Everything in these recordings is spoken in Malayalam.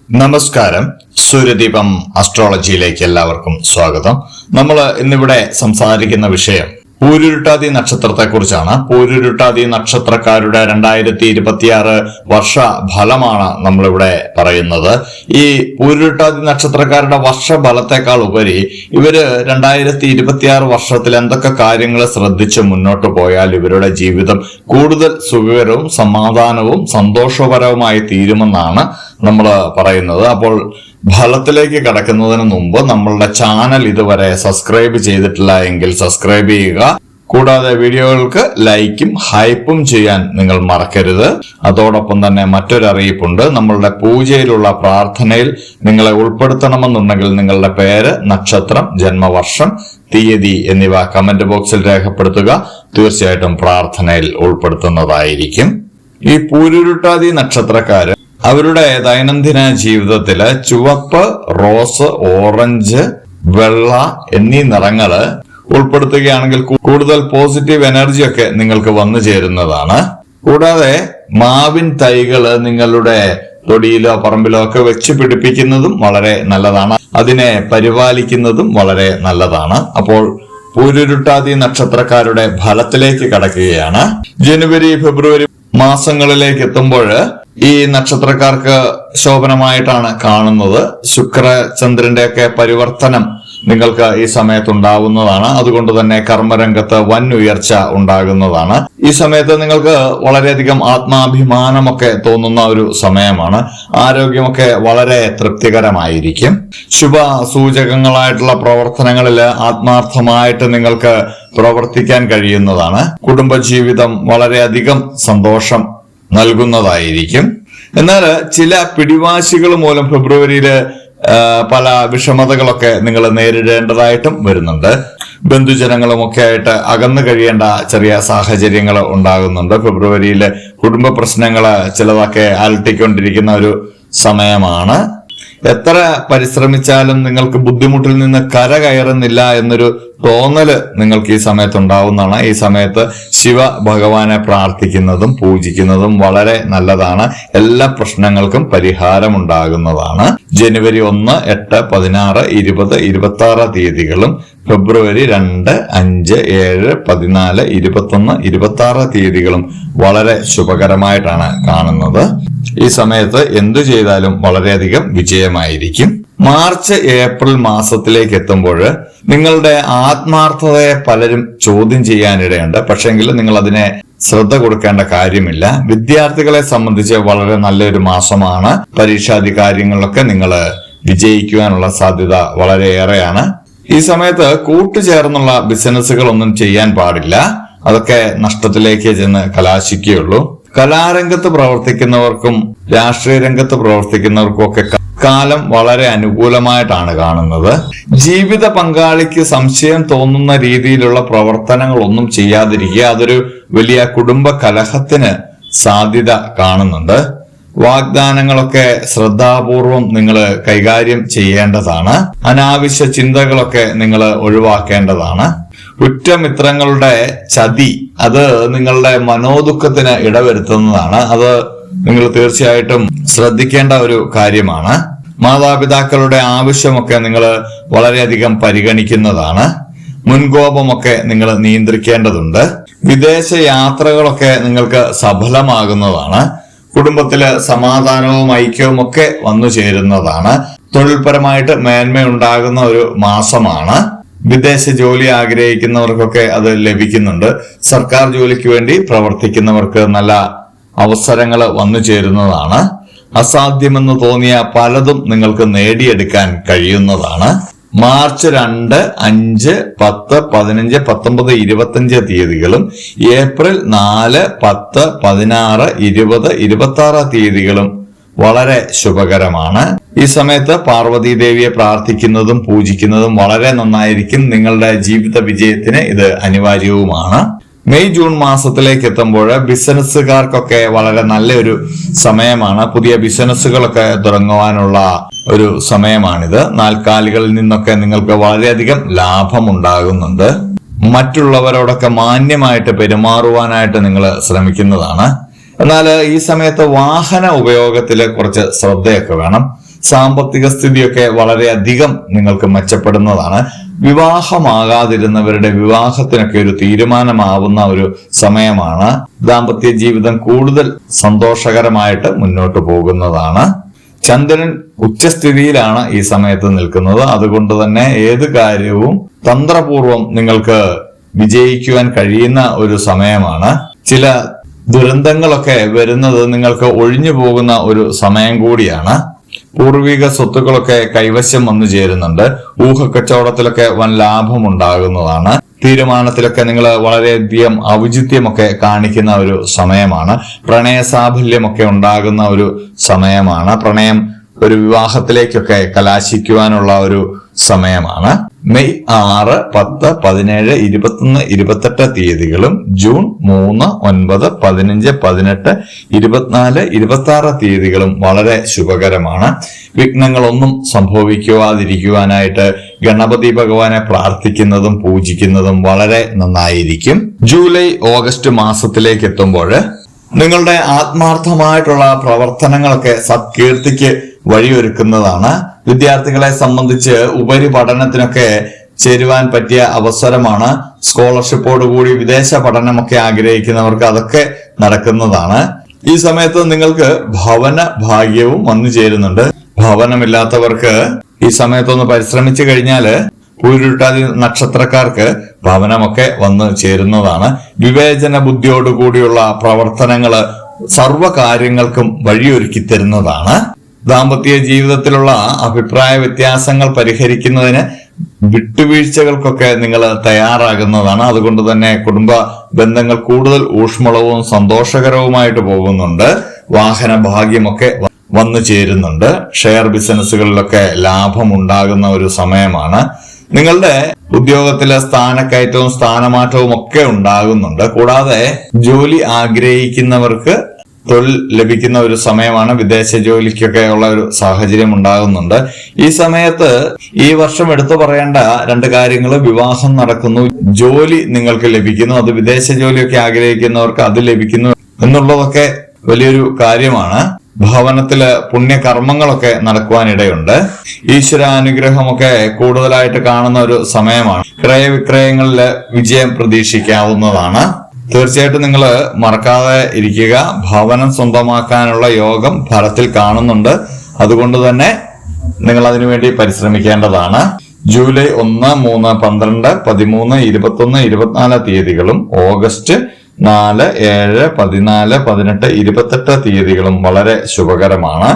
നമസ്കാരം. സൂര്യദീപം അസ്ട്രോളജിയിലേക്ക് എല്ലാവർക്കും സ്വാഗതം. നമ്മൾ ഇന്നിവിടെ സംസാരിക്കുന്ന വിഷയം പൂരുരുട്ടാതി നക്ഷത്രത്തെ കുറിച്ചാണ്. പൂരുരുട്ടാതി നക്ഷത്രക്കാരുടെ 2026 വർഷ ഫലമാണ് നമ്മളിവിടെ പറയുന്നത്. ഈ പൂരുരുട്ടാതി നക്ഷത്രക്കാരുടെ വർഷഫലത്തെക്കാൾ ഉപരി ഇവര് 2026 വർഷത്തിൽ എന്തൊക്കെ കാര്യങ്ങൾ ശ്രദ്ധിച്ച് മുന്നോട്ട് പോയാൽ ഇവരുടെ ജീവിതം കൂടുതൽ സുഖകരവും സമാധാനവും സന്തോഷപരവുമായി തീരുമെന്നാണ് നമ്മൾ പറയുന്നത്. അപ്പോൾ ഫലത്തിലേക്ക് കടക്കുന്നതിന് മുമ്പ് നമ്മളുടെ ചാനൽ ഇതുവരെ സബ്സ്ക്രൈബ് ചെയ്തിട്ടില്ല എങ്കിൽ സബ്സ്ക്രൈബ് ചെയ്യുക. കൂടാതെ വീഡിയോകൾക്ക് ലൈക്കും ഹൈപ്പും ചെയ്യാൻ നിങ്ങൾ മറക്കരുത്. അതോടൊപ്പം തന്നെ മറ്റൊരു അറിയിപ്പുണ്ട്. നമ്മളുടെ പൂജയിലുള്ള പ്രാർത്ഥനയിൽ നിങ്ങളെ ഉൾപ്പെടുത്തണമെന്നുണ്ടെങ്കിൽ നിങ്ങളുടെ പേര്, നക്ഷത്രം, ജന്മവർഷം, തീയതി എന്നിവ കമന്റ് ബോക്സിൽ രേഖപ്പെടുത്തുക. തീർച്ചയായിട്ടും പ്രാർത്ഥനയിൽ ഉൾപ്പെടുത്തുന്നതായിരിക്കും. ഈ പൂരുരുട്ടാതി നക്ഷത്രക്കാര് അവരുടെ ദൈനംദിന ജീവിതത്തില് ചുവപ്പ്, റോസ്, ഓറഞ്ച്, വെള്ള എന്നീ നിറങ്ങള് ഉൾപ്പെടുത്തുകയാണെങ്കിൽ കൂടുതൽ പോസിറ്റീവ് എനർജി ഒക്കെ നിങ്ങൾക്ക് വന്നു ചേരുന്നതാണ്. കൂടാതെ മാവിൻ തൈകള് നിങ്ങളുടെ തൊടിയിലോ പറമ്പിലോ ഒക്കെ വെച്ച് പിടിപ്പിക്കുന്നതും വളരെ നല്ലതാണ്. അതിനെ പരിപാലിക്കുന്നതും വളരെ നല്ലതാണ്. അപ്പോൾ പൂരുരുട്ടാതി നക്ഷത്രക്കാരുടെ ഫലത്തിലേക്ക് കടക്കുകയാണ്. ജനുവരി, ഫെബ്രുവരി മാസങ്ങളിലേക്ക് എത്തുമ്പോൾ ഈ നക്ഷത്രക്കാർക്ക് ശോഭനമായിട്ടാണ് കാണുന്നത്. ശുക്രചന്ദ്രന്റെ ഒക്കെ പരിവർത്തനം നിങ്ങൾക്ക് ഈ സമയത്ത് ഉണ്ടാകുന്നതാണ്. അതുകൊണ്ട് തന്നെ കർമ്മരംഗത്ത് വൻ ഉയർച്ച ഉണ്ടാകുന്നതാണ്. ഈ സമയത്ത് നിങ്ങൾക്ക് വളരെയധികം ആത്മാഭിമാനമൊക്കെ തോന്നുന്ന ഒരു സമയമാണ്. ആരോഗ്യമൊക്കെ വളരെ തൃപ്തികരമായിരിക്കും. ശുഭ സൂചകങ്ങളായിട്ടുള്ള പ്രവർത്തനങ്ങളിൽ ആത്മാർത്ഥമായിട്ട് നിങ്ങൾക്ക് പ്രവർത്തിക്കാൻ കഴിയുന്നതാണ്. കുടുംബജീവിതം വളരെയധികം സന്തോഷം നൽകുന്നതായിരിക്കും. എന്നാൽ ചില പിടിവാശികൾ മൂലം ഫെബ്രുവരിയില് പല വിഷമതകളൊക്കെ നിങ്ങൾ നേരിടേണ്ടതായിട്ടും വരുന്നുണ്ട്. ബന്ധുജനങ്ങളുമൊക്കെ ആയിട്ട് അകന്നു കഴിയേണ്ട ചെറിയ സാഹചര്യങ്ങൾ ഉണ്ടാകുന്നുണ്ട്. ഫെബ്രുവരിയിൽ കുടുംബ പ്രശ്നങ്ങള് ചിലതൊക്കെ അലട്ടിക്കൊണ്ടിരിക്കുന്ന ഒരു സമയമാണ്. എത്ര പരിശ്രമിച്ചാലും നിങ്ങൾക്ക് ബുദ്ധിമുട്ടിൽ നിന്ന് കര കയറുന്നില്ല എന്നൊരു തോന്നല് നിങ്ങൾക്ക് ഈ സമയത്ത് ഉണ്ടാവുന്നതാണ്. ഈ സമയത്ത് ശിവ ഭഗവാനെ പ്രാർത്ഥിക്കുന്നതും പൂജിക്കുന്നതും വളരെ നല്ലതാണ്. എല്ലാ പ്രശ്നങ്ങൾക്കും പരിഹാരം ഉണ്ടാകുന്നതാണ്. ജനുവരി 1, 8, 16, 20, 26 തീയതികളും ഫെബ്രുവരി 2, 5, 7, 14, 21, 26 തീയതികളും വളരെ ശുഭകരമായിട്ടാണ് കാണുന്നത്. ഈ സമയത്ത് എന്തു ചെയ്താലും വളരെയധികം വിജയമായിരിക്കും. മാർച്ച്, ഏപ്രിൽ മാസത്തിലേക്ക് എത്തുമ്പോൾ നിങ്ങളുടെ ആത്മാർത്ഥതയെ പലരും ചോദ്യം ചെയ്യാനിടയുണ്ട്. പക്ഷെങ്കിൽ നിങ്ങൾ അതിനെ ശ്രദ്ധ കൊടുക്കേണ്ട കാര്യമില്ല. വിദ്യാർത്ഥികളെ സംബന്ധിച്ച് വളരെ നല്ലൊരു മാസമാണ്. പരീക്ഷാദി കാര്യങ്ങളിലൊക്കെ നിങ്ങൾ വിജയിക്കുവാനുള്ള സാധ്യത വളരെയേറെയാണ്. ഈ സമയത്ത് കൂട്ടുചേർന്നുള്ള ബിസിനസ്സുകളൊന്നും ചെയ്യാൻ പാടില്ല. അതൊക്കെ നഷ്ടത്തിലേക്ക് ചെന്ന് കലാശിക്കുകയുള്ളൂ. കലാരംഗത്ത് പ്രവർത്തിക്കുന്നവർക്കും രാഷ്ട്രീയ രംഗത്ത് പ്രവർത്തിക്കുന്നവർക്കും ഒക്കെ കാലം വളരെ അനുകൂലമായിട്ടാണ് കാണുന്നത്. ജീവിത പങ്കാളിക്ക് സംശയം തോന്നുന്ന രീതിയിലുള്ള പ്രവർത്തനങ്ങളൊന്നും ചെയ്യാതിരിക്കുക. അതൊരു വലിയ കുടുംബ കലഹത്തിന് സാധ്യത കാണുന്നുണ്ട്. വാഗ്ദാനങ്ങളൊക്കെ ശ്രദ്ധാപൂർവം നിങ്ങൾ കൈകാര്യം ചെയ്യേണ്ടതാണ്. അനാവശ്യ ചിന്തകളൊക്കെ നിങ്ങൾ ഒഴിവാക്കേണ്ടതാണ്. ഉറ്റമിത്രങ്ങളുടെ ചതി അത് നിങ്ങളുടെ മനോദുഃഖത്തിന് ഇടവരുത്തുന്നതാണ്. അത് നിങ്ങൾ തീർച്ചയായിട്ടും ശ്രദ്ധിക്കേണ്ട ഒരു കാര്യമാണ്. മാതാപിതാക്കളുടെ ആവശ്യമൊക്കെ നിങ്ങൾ വളരെയധികം പരിഗണിക്കുന്നതാണ്. മുൻകോപമൊക്കെ നിങ്ങൾ നിയന്ത്രിക്കേണ്ടതുണ്ട്. വിദേശ യാത്രകളൊക്കെ നിങ്ങൾക്ക് സഫലമാകുന്നതാണ്. കുടുംബത്തില് സമാധാനവും ഐക്യവും ഒക്കെ വന്നു ചേരുന്നതാണ്. തൊഴിൽപരമായിട്ട് മേന്മയുണ്ടാകുന്ന ഒരു മാസമാണ്. വിദേശ ജോലി ആഗ്രഹിക്കുന്നവർക്കൊക്കെ അത് ലഭിക്കുന്നുണ്ട്. സർക്കാർ ജോലിക്ക് വേണ്ടി പ്രവർത്തിക്കുന്നവർക്ക് നല്ല അവസരങ്ങൾ വന്നു ചേരുന്നതാണ്. അസാധ്യമെന്ന് തോന്നിയ പലതും നിങ്ങൾക്ക് നേടിയെടുക്കാൻ കഴിയുന്നതാണ്. മാർച്ച് 2, 5, 10, 15, 19, 25 തീയതികളും ഏപ്രിൽ 4, 10, 16, 20, 26 തീയതികളും വളരെ ശുഭകരമാണ്. ഈ സമയത്ത് പാർവതി ദേവിയെ പ്രാർത്ഥിക്കുന്നതും പൂജിക്കുന്നതും വളരെ നന്നായിരിക്കും. നിങ്ങളുടെ ജീവിത വിജയത്തിന് ഇത് അനിവാര്യവുമാണ്. മെയ്, ജൂൺ മാസത്തിലേക്ക് എത്തുമ്പോൾ ബിസിനസ്സുകാർക്കൊക്കെ വളരെ നല്ലൊരു സമയമാണ്. പുതിയ ബിസിനസ്സുകളൊക്കെ തുടങ്ങുവാനുള്ള ഒരു സമയമാണിത്. നാൽക്കാലികളിൽ നിന്നൊക്കെ നിങ്ങൾക്ക് വളരെയധികം ലാഭം ഉണ്ടാകുന്നുണ്ട്. മറ്റുള്ളവരോടൊക്കെ മാന്യമായിട്ട് പെരുമാറുവാനായിട്ട് നിങ്ങൾ ശ്രമിക്കുന്നതാണ്. എന്നാൽ ഈ സമയത്ത് വാഹന ഉപയോഗത്തിൽ കുറച്ച് ശ്രദ്ധയൊക്കെ വേണം. സാമ്പത്തിക സ്ഥിതിയൊക്കെ വളരെയധികം നിങ്ങൾക്ക് മെച്ചപ്പെടുന്നതാണ്. വിവാഹമാകാതിരുന്നവരുടെ വിവാഹത്തിനൊക്കെ ഒരു തീരുമാനമാവുന്ന ഒരു സമയമാണ്. ദാമ്പത്യ ജീവിതം കൂടുതൽ സന്തോഷകരമായിട്ട് മുന്നോട്ട് പോകുന്നതാണ്. ചന്ദ്രൻ ഉച്ചസ്ഥിതിയിലാണ് ഈ സമയത്ത് നിൽക്കുന്നത്. അതുകൊണ്ട് തന്നെ ഏത് കാര്യവും തന്ത്രപൂർവം നിങ്ങൾക്ക് വിജയിക്കുവാൻ കഴിയുന്ന ഒരു സമയമാണ്. ചില ദുരന്തങ്ങളൊക്കെ വരുന്നത് നിങ്ങൾക്ക് ഒഴിഞ്ഞു പോകുന്ന ഒരു സമയം കൂടിയാണ്. പൂർവിക സ്വത്തുക്കളൊക്കെ കൈവശം വന്നു ചേരുന്നുണ്ട്. ഊഹക്കച്ചവടത്തിലൊക്കെ വൻ ലാഭം ഉണ്ടാകുന്നതാണ്. തീരുമാനത്തിലൊക്കെ നിങ്ങൾ വളരെയധികം ഔചിത്യമൊക്കെ കാണിക്കുന്ന ഒരു സമയമാണ്. പ്രണയസാഫല്യമൊക്കെ ഉണ്ടാകുന്ന ഒരു സമയമാണ്. പ്രണയം ഒരു വിവാഹത്തിലേക്കൊക്കെ കലാശിക്കുവാനുള്ള ഒരു സമയമാണ്. മെയ് 6, 10, 17, 21, 28 തീയതികളും ജൂൺ 3, 9, 15, 18, 24, 26 തീയതികളും വളരെ ശുഭകരമാണ്. വിഘ്നങ്ങളൊന്നും സംഭവിക്കുവാതിരിക്കുവാനായിട്ട് ഗണപതി ഭഗവാനെ പ്രാർത്ഥിക്കുന്നതും പൂജിക്കുന്നതും വളരെ നന്നായിരിക്കും. ജൂലൈ, ഓഗസ്റ്റ് മാസത്തിലേക്ക് എത്തുമ്പോൾ നിങ്ങളുടെ ആത്മാർത്ഥമായിട്ടുള്ള പ്രവർത്തനങ്ങളൊക്കെ സത്കീർത്തിക്ക് വഴിയൊരുക്കുന്നതാണ്. വിദ്യാർത്ഥികളെ സംബന്ധിച്ച് ഉപരിപഠനത്തിനൊക്കെ ചേരുവാൻ പറ്റിയ അവസരമാണ്. സ്കോളർഷിപ്പോടുകൂടി വിദേശ പഠനമൊക്കെ ആഗ്രഹിക്കുന്നവർക്ക് അതൊക്കെ നടക്കുന്നതാണ്. ഈ സമയത്ത് നിങ്ങൾക്ക് ഭവന ഭാഗ്യവും വന്നു ചേരുന്നുണ്ട്. ഭവനമില്ലാത്തവർക്ക് ഈ സമയത്തൊന്ന് പരിശ്രമിച്ചു കഴിഞ്ഞാല് പൂരുരുട്ടാതി നക്ഷത്രക്കാർക്ക് ഭവനമൊക്കെ വന്നു ചേരുന്നതാണ്. വിവേചന ബുദ്ധിയോടുകൂടിയുള്ള പ്രവർത്തനങ്ങള് സർവ്വകാര്യങ്ങൾക്കും വഴിയൊരുക്കി തരുന്നതാണ്. ദാമ്പത്യ ജീവിതത്തിലുള്ള അഭിപ്രായ വ്യത്യാസങ്ങൾ പരിഹരിക്കുന്നതിന് വിട്ടുവീഴ്ചകൾക്കൊക്കെ നിങ്ങൾ തയ്യാറാകുന്നതാണ്. അതുകൊണ്ട് തന്നെ കുടുംബ ബന്ധങ്ങൾ കൂടുതൽ ഊഷ്മളവും സന്തോഷകരവുമായിട്ട് പോകുന്നുണ്ട്. വാഹന ഭാഗ്യമൊക്കെ വന്നു ചേരുന്നുണ്ട്. ഷെയർ ബിസിനസ്സുകളിലൊക്കെ ലാഭം ഉണ്ടാകുന്ന ഒരു സമയമാണ്. നിങ്ങളുടെ ഉദ്യോഗത്തിലെ സ്ഥാനക്കയറ്റവും സ്ഥാനമാറ്റവും ഒക്കെ ഉണ്ടാകുന്നുണ്ട്. കൂടാതെ ജോലി ആഗ്രഹിക്കുന്നവർക്ക് തൊഴിൽ ലഭിക്കുന്ന ഒരു സമയമാണ്. വിദേശ ജോലിക്കൊക്കെ ഉള്ള ഒരു സാഹചര്യം ഉണ്ടാകുന്നുണ്ട്. ഈ സമയത്ത് ഈ വർഷം എടുത്തു പറയേണ്ട 2 കാര്യങ്ങൾ: വിവാഹം നടക്കുന്നു, ജോലി നിങ്ങൾക്ക് ലഭിക്കുന്നു. അത് വിദേശ ജോലിയൊക്കെ ആഗ്രഹിക്കുന്നവർക്ക് അത് ലഭിക്കുന്നു എന്നുള്ളതൊക്കെ വലിയൊരു കാര്യമാണ്. ഭവനത്തില് പുണ്യകർമ്മങ്ങളൊക്കെ നടക്കുവാനിടയുണ്ട്. ഈശ്വരാനുഗ്രഹമൊക്കെ കൂടുതലായിട്ട് കാണുന്ന ഒരു സമയമാണ്. ക്രയവിക്രയങ്ങളില് വിജയം പ്രതീക്ഷിക്കാവുന്നതാണ്. തീർച്ചയായിട്ടും നിങ്ങൾ മറക്കാതെ ഇരിക്കുക. ഭവനം സ്വന്തമാക്കാനുള്ള യോഗം ഫലത്തിൽ കാണുന്നുണ്ട്. അതുകൊണ്ട് തന്നെ നിങ്ങൾ അതിനുവേണ്ടി പരിശ്രമിക്കേണ്ടതാണ്. ജൂലൈ 1, 3, 12, 13, 21, 24 തീയതികളും ഓഗസ്റ്റ് 4, 7, 14, 18, 28 തീയതികളും വളരെ ശുഭകരമാണ്.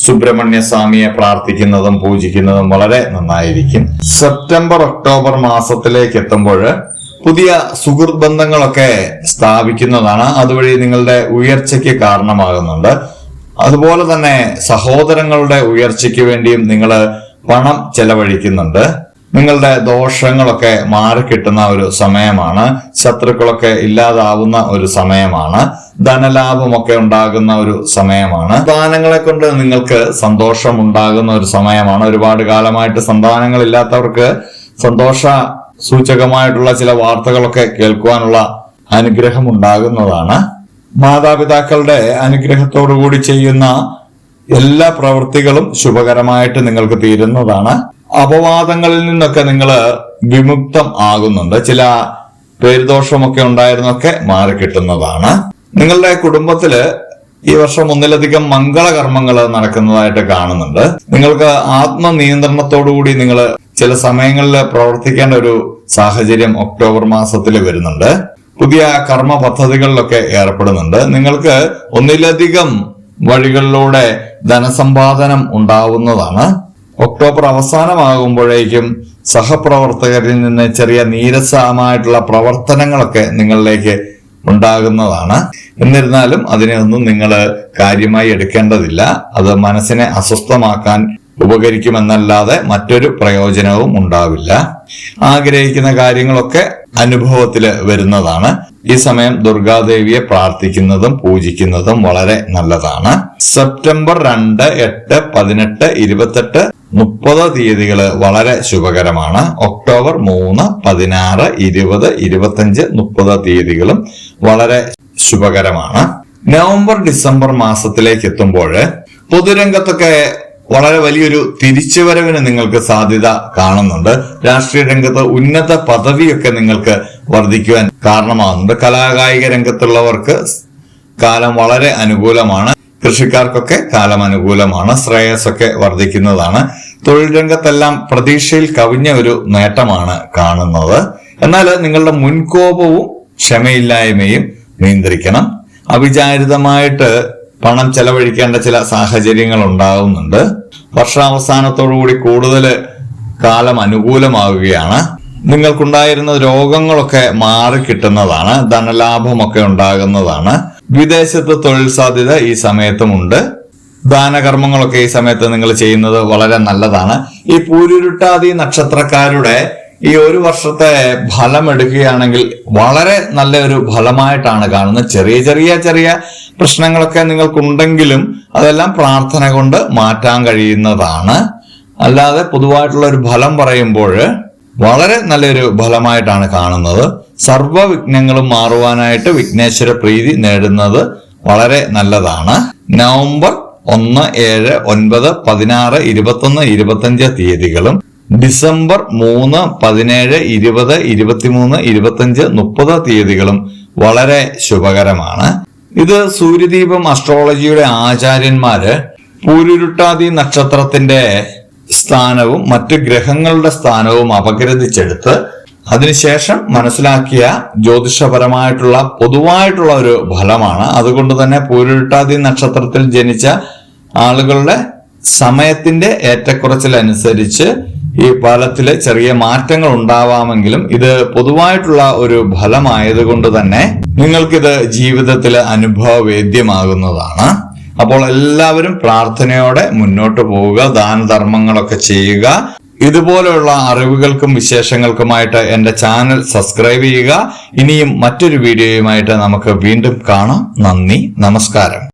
സുബ്രഹ്മണ്യ സ്വാമിയെ പ്രാർത്ഥിക്കുന്നതും പൂജിക്കുന്നതും വളരെ നന്നായിരിക്കും. സെപ്റ്റംബർ, ഒക്ടോബർ മാസത്തിലേക്ക് എത്തുമ്പോൾ പുതിയ സുഹൃത്ത് ബന്ധങ്ങളൊക്കെ സ്ഥാപിക്കുന്നതാണ്. അതുവഴി നിങ്ങളുടെ ഉയർച്ചയ്ക്ക് കാരണമാകുന്നുണ്ട്. അതുപോലെ തന്നെ സഹോദരങ്ങളുടെ ഉയർച്ചയ്ക്ക് വേണ്ടിയും നിങ്ങൾ പണം ചെലവഴിക്കുന്നുണ്ട്. നിങ്ങളുടെ ദോഷങ്ങളൊക്കെ മാറിക്കിട്ടുന്ന ഒരു സമയമാണ്. ശത്രുക്കളൊക്കെ ഇല്ലാതാവുന്ന ഒരു സമയമാണ്. ധനലാഭമൊക്കെ ഉണ്ടാകുന്ന ഒരു സമയമാണ്. സന്താനങ്ങളെ കൊണ്ട് നിങ്ങൾക്ക് സന്തോഷം ഉണ്ടാകുന്ന ഒരു സമയമാണ്. ഒരുപാട് കാലമായിട്ട് സന്താനങ്ങളില്ലാത്തവർക്ക് സന്തോഷ സൂചകമായിട്ടുള്ള ചില വാർത്തകളൊക്കെ കേൾക്കുവാനുള്ള അനുഗ്രഹം ഉണ്ടാകുന്നതാണ്. മാതാപിതാക്കളുടെ അനുഗ്രഹത്തോടുകൂടി ചെയ്യുന്ന എല്ലാ പ്രവൃത്തികളും ശുഭകരമായിട്ട് നിങ്ങൾക്ക് തീരുന്നതാണ്. അപവാദങ്ങളിൽ നിന്നൊക്കെ നിങ്ങൾ വിമുക്തം ആകുന്നുണ്ട്. ചില പേരുദോഷമൊക്കെ ഉണ്ടായിരുന്നൊക്കെ മാറിക്കിട്ടുന്നതാണ്. നിങ്ങളുടെ കുടുംബത്തില് ഈ വർഷം ഒന്നിലധികം മംഗളകർമ്മങ്ങൾ നടക്കുന്നതായിട്ട് കാണുന്നുണ്ട്. നിങ്ങൾക്ക് ആത്മനിയന്ത്രണത്തോടുകൂടി നിങ്ങൾ ചില സമയങ്ങളിൽ പ്രവർത്തിക്കേണ്ട ഒരു സാഹചര്യം ഒക്ടോബർ മാസത്തിൽ വരുന്നുണ്ട്. പുതിയ കർമ്മ പദ്ധതികളിലൊക്കെ ഏർപ്പെടുന്നുണ്ട്. നിങ്ങൾക്ക് ഒന്നിലധികം വഴികളിലൂടെ ധനസമ്പാദനം ഉണ്ടാവുന്നതാണ്. ഒക്ടോബർ അവസാനമാകുമ്പോഴേക്കും സഹപ്രവർത്തകരിൽ നിന്ന് ചെറിയ നീരസമായിട്ടുള്ള പ്രവർത്തനങ്ങളൊക്കെ നിങ്ങളിലേക്ക് ഉണ്ടാകുന്നതാണ്. എന്നിരുന്നാലും അതിനെയൊന്നും നിങ്ങൾ കാര്യമായി എടുക്കേണ്ടതില്ല. അത് മനസ്സിനെ അസ്വസ്ഥമാക്കാൻ ഉപകരിക്കുമെന്നല്ലാതെ മറ്റൊരു പ്രയോജനവും ഉണ്ടാവില്ല. ആഗ്രഹിക്കുന്ന കാര്യങ്ങളൊക്കെ അനുഭവത്തില് വരുന്നതാണ്. ഈ സമയം ദുർഗാദേവിയെ പ്രാർത്ഥിക്കുന്നതും പൂജിക്കുന്നതും വളരെ നല്ലതാണ്. സെപ്റ്റംബർ 2, 8, 18, 28, 30 തീയതികള് വളരെ ശുഭകരമാണ്. ഒക്ടോബർ 3, 16, 20, 25, 30 തീയതികളും വളരെ ശുഭകരമാണ്. നവംബർ, ഡിസംബർ മാസത്തിലേക്ക് എത്തുമ്പോൾ പൊതുരംഗത്തൊക്കെ വളരെ വലിയൊരു തിരിച്ചുവരവിന് നിങ്ങൾക്ക് സാധ്യത കാണുന്നുണ്ട്. രാഷ്ട്രീയ രംഗത്ത് ഉന്നത പദവിയൊക്കെ നിങ്ങൾക്ക് വർദ്ധിക്കുവാൻ കാരണമാകുന്നുണ്ട്. കലാകായിക രംഗത്തുള്ളവർക്ക് കാലം വളരെ അനുകൂലമാണ്. കൃഷിക്കാർക്കൊക്കെ കാലം അനുകൂലമാണ്. ശ്രേയസ്സൊക്കെ വർദ്ധിക്കുന്നതാണ്. തൊഴിൽ രംഗത്തെല്ലാം പ്രതീക്ഷയിൽ കവിഞ്ഞ ഒരു നേട്ടമാണ് കാണുന്നത്. എന്നാൽ നിങ്ങളുടെ മുൻകോപവും ക്ഷമയില്ലായ്മയും നിയന്ത്രിക്കണം. അവിചാരിതമായിട്ട് പണം ചെലവഴിക്കേണ്ട ചില സാഹചര്യങ്ങൾ ഉണ്ടാകുന്നുണ്ട്. വർഷാവസാനത്തോടുകൂടി കൂടുതൽ കാലം അനുകൂലമാവുകയാണ്. നിങ്ങൾക്കുണ്ടായിരുന്ന രോഗങ്ങളൊക്കെ മാറിക്കിട്ടുന്നതാണ്. ധനലാഭമൊക്കെ ഉണ്ടാകുന്നതാണ്. വിദേശത്ത് തൊഴിൽ സാധ്യത ഈ സമയത്തുമുണ്ട്. ദാനകർമ്മങ്ങളൊക്കെ ഈ സമയത്ത് നിങ്ങൾ ചെയ്യുന്നത് വളരെ നല്ലതാണ്. ഈ പൂരുരുട്ടാതി നക്ഷത്രക്കാരുടെ ഈ ഒരു വർഷത്തെ ഫലം എടുക്കുകയാണെങ്കിൽ വളരെ നല്ലൊരു ഫലമായിട്ടാണ് കാണുന്നത്. ചെറിയ പ്രശ്നങ്ങളൊക്കെ നിങ്ങൾക്കുണ്ടെങ്കിലും അതെല്ലാം പ്രാർത്ഥന കൊണ്ട് മാറ്റാൻ കഴിയുന്നതാണ്. അല്ലാതെ പൊതുവായിട്ടുള്ള ഒരു ഫലം പറയുമ്പോൾ വളരെ നല്ലൊരു ഫലമായിട്ടാണ് കാണുന്നത്. സർവ്വ വിഘ്നങ്ങളും മാറുവാനായിട്ട് വിഘ്നേശ്വര പ്രീതി നേടുന്നത് വളരെ നല്ലതാണ്. നവംബർ 1, 7, 9, 16, 21, 25 തീയതികളും ഡിസംബർ 3, 17, 20, 23, 25, 30 തീയതികളും വളരെ ശുഭകരമാണ്. ഇത് സൂര്യദീപം അസ്ട്രോളജിയുടെ ആചാര്യന്മാര് പൂരുരുട്ടാതി നക്ഷത്രത്തിന്റെ സ്ഥാനവും മറ്റ് ഗ്രഹങ്ങളുടെ സ്ഥാനവും അപഗ്രഥിച്ചെടുത്ത് അതിനുശേഷം മനസ്സിലാക്കിയ ജ്യോതിഷപരമായിട്ടുള്ള പൊതുവായിട്ടുള്ള ഒരു ഫലമാണ്. അതുകൊണ്ട് തന്നെ പൂരുരുട്ടാതി നക്ഷത്രത്തിൽ ജനിച്ച ആളുകളുടെ സമയത്തിന്റെ ഏറ്റക്കുറച്ചിലനുസരിച്ച് ഈ ഫലത്തില് ചെറിയ മാറ്റങ്ങൾ ഉണ്ടാവാമെങ്കിലും ഇത് പൊതുവായിട്ടുള്ള ഒരു ഫലമായതുകൊണ്ട് തന്നെ നിങ്ങൾക്കിത് ജീവിതത്തിൽ അനുഭവവേദ്യമാകുന്നതാണ്. അപ്പോൾ എല്ലാവരും പ്രാർത്ഥനയോടെ മുന്നോട്ട് പോവുക, ദാനധർമ്മങ്ങളൊക്കെ ചെയ്യുക. ഇതുപോലെയുള്ള അറിവുകൾക്കും വിശേഷങ്ങൾക്കുമായിട്ട് എന്റെ ചാനൽ സബ്സ്ക്രൈബ് ചെയ്യുക. ഇനിയും മറ്റൊരു വീഡിയോയുമായിട്ട് നമുക്ക് വീണ്ടും കാണാം. നന്ദി, നമസ്കാരം.